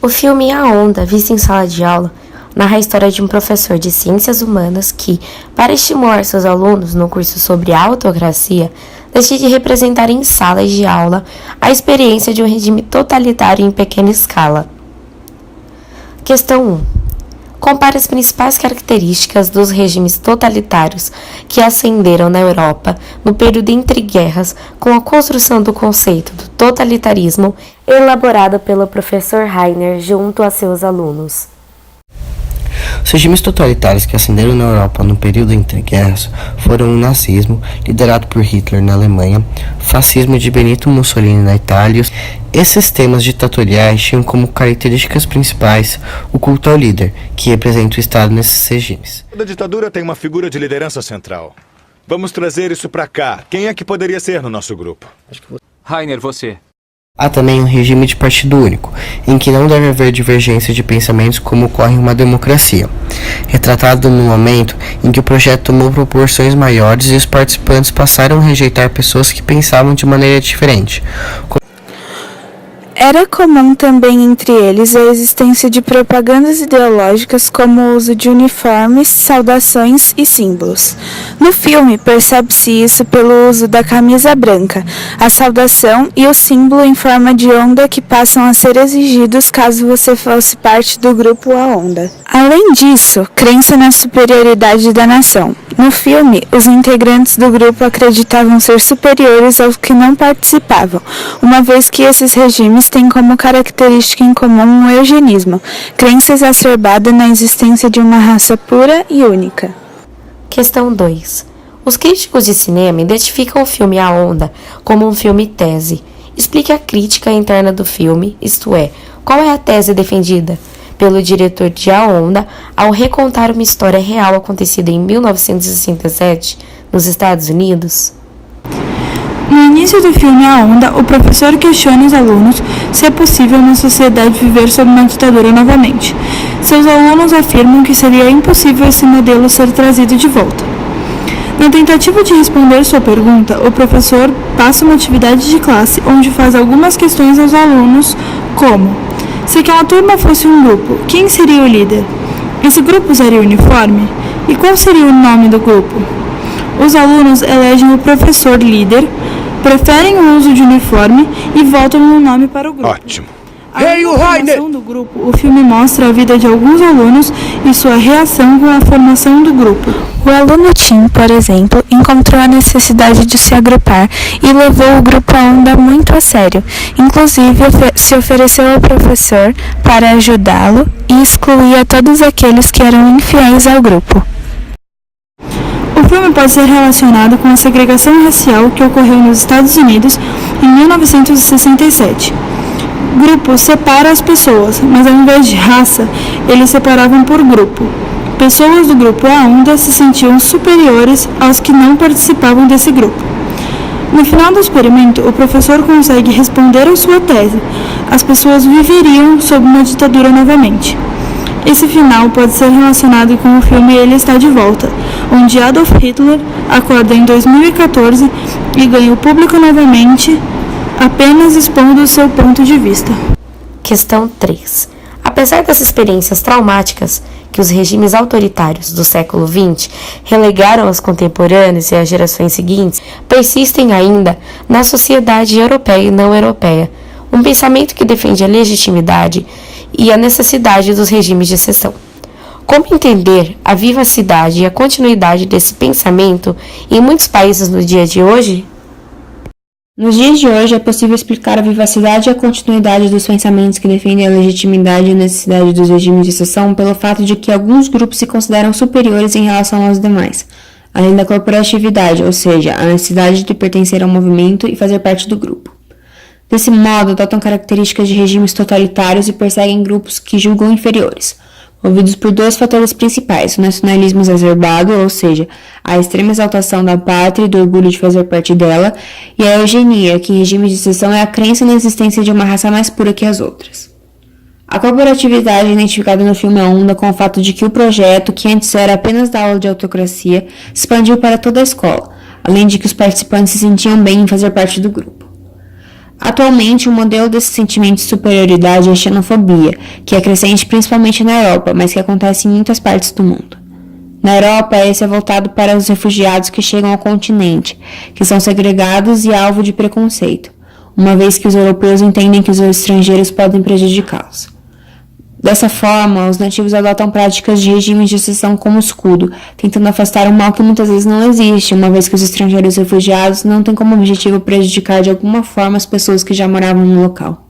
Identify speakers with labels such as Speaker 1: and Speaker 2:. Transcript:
Speaker 1: O filme A Onda, visto em sala de aula, narra a história de um professor de ciências humanas que, para estimular seus alunos no curso sobre autocracia, decide representar em salas de aula a experiência de um regime totalitário em pequena escala. Questão 1. Compare as principais características dos regimes totalitários que ascenderam na Europa no período entre guerras com a construção do conceito do totalitarismo elaborado pelo professor Rainer junto a seus alunos.
Speaker 2: Os regimes totalitários que ascenderam na Europa no período entre guerras foram o nazismo, liderado por Hitler na Alemanha, o fascismo de Benito Mussolini na Itália. Esses sistemas ditatoriais tinham como características principais o culto ao líder, que representa o Estado nesses regimes.
Speaker 3: Toda ditadura tem uma figura de liderança central. Vamos trazer isso pra cá. Quem é que poderia ser no nosso grupo?
Speaker 4: Rainer, você.
Speaker 2: Há também um regime de partido único, em que não deve haver divergência de pensamentos como ocorre em uma democracia, retratado no momento em que o projeto tomou proporções maiores e os participantes passaram a rejeitar pessoas que pensavam de maneira diferente.
Speaker 5: Era comum também entre eles a existência de propagandas ideológicas como o uso de uniformes, saudações e símbolos. No filme, percebe-se isso pelo uso da camisa branca, a saudação e o símbolo em forma de onda que passam a ser exigidos caso você fosse parte do grupo A Onda. Além disso, crença na superioridade da nação. No filme, os integrantes do grupo acreditavam ser superiores aos que não participavam, uma vez que esses regimes têm como característica em comum o eugenismo, crença exacerbada na existência de uma raça pura e única.
Speaker 1: Questão 2. Os críticos de cinema identificam o filme A Onda como um filme tese. Explique a crítica interna do filme, isto é, qual é a tese defendida pelo diretor de A Onda ao recontar uma história real acontecida em 1967 nos Estados Unidos?
Speaker 5: No início do filme A Onda, o professor questiona os alunos se é possível na sociedade viver sob uma ditadura novamente. Seus alunos afirmam que seria impossível esse modelo ser trazido de volta. Na tentativa de responder sua pergunta, o professor passa uma atividade de classe onde faz algumas questões aos alunos, como: se aquela turma fosse um grupo, quem seria o líder? Esse grupo usaria uniforme? E qual seria o nome do grupo? Os alunos elegem o professor líder, preferem o uso de uniforme e votam no nome para o grupo.
Speaker 3: Ótimo.
Speaker 5: Além da formação do grupo, o filme mostra a vida de alguns alunos e sua reação com a formação do grupo. O aluno Tim, por exemplo, encontrou a necessidade de se agrupar e levou o grupo A Onda muito a sério. Inclusive, se ofereceu ao professor para ajudá-lo e excluía todos aqueles que eram infiéis ao grupo. O filme pode ser relacionado com a segregação racial que ocorreu nos Estados Unidos em 1967. O grupo separa as pessoas, mas ao invés de raça, eles separavam por grupo. Pessoas do grupo A Onda se sentiam superiores aos que não participavam desse grupo. No final do experimento, o professor consegue responder a sua tese. As pessoas viveriam sob uma ditadura novamente. Esse final pode ser relacionado com o filme Ele Está de Volta, onde Adolf Hitler acorda em 2014 e ganha o público novamente, apenas expondo o seu ponto de vista.
Speaker 1: Questão 3. Apesar das experiências traumáticas que os regimes autoritários do século XX relegaram aos contemporâneos e às gerações seguintes, persistem ainda na sociedade europeia e não europeia um pensamento que defende a legitimidade e a necessidade dos regimes de exceção. Como entender a vivacidade e a continuidade desse pensamento em muitos países no dia de hoje?
Speaker 6: Nos dias de hoje, é possível explicar a vivacidade e a continuidade dos pensamentos que defendem a legitimidade e a necessidade dos regimes de exceção pelo fato de que alguns grupos se consideram superiores em relação aos demais, além da corporatividade, ou seja, a necessidade de pertencer ao movimento e fazer parte do grupo. Desse modo, adotam características de regimes totalitários e perseguem grupos que julgam inferiores, movidos por dois fatores principais: o nacionalismo exacerbado, ou seja, a extrema exaltação da pátria e do orgulho de fazer parte dela, e a eugenia, que em regime de exceção é a crença na existência de uma raça mais pura que as outras. A corporatividade é identificada no filme A Onda com o fato de que o projeto, que antes era apenas da aula de autocracia, se expandiu para toda a escola, além de que os participantes se sentiam bem em fazer parte do grupo. Atualmente, o modelo desse sentimento de superioridade é a xenofobia, que é crescente principalmente na Europa, mas que acontece em muitas partes do mundo. Na Europa, esse é voltado para os refugiados que chegam ao continente, que são segregados e alvo de preconceito, uma vez que os europeus entendem que os estrangeiros podem prejudicá-los. Dessa forma, os nativos adotam práticas de regimes de exceção como escudo, tentando afastar um mal que muitas vezes não existe, uma vez que os estrangeiros refugiados não têm como objetivo prejudicar de alguma forma as pessoas que já moravam no local.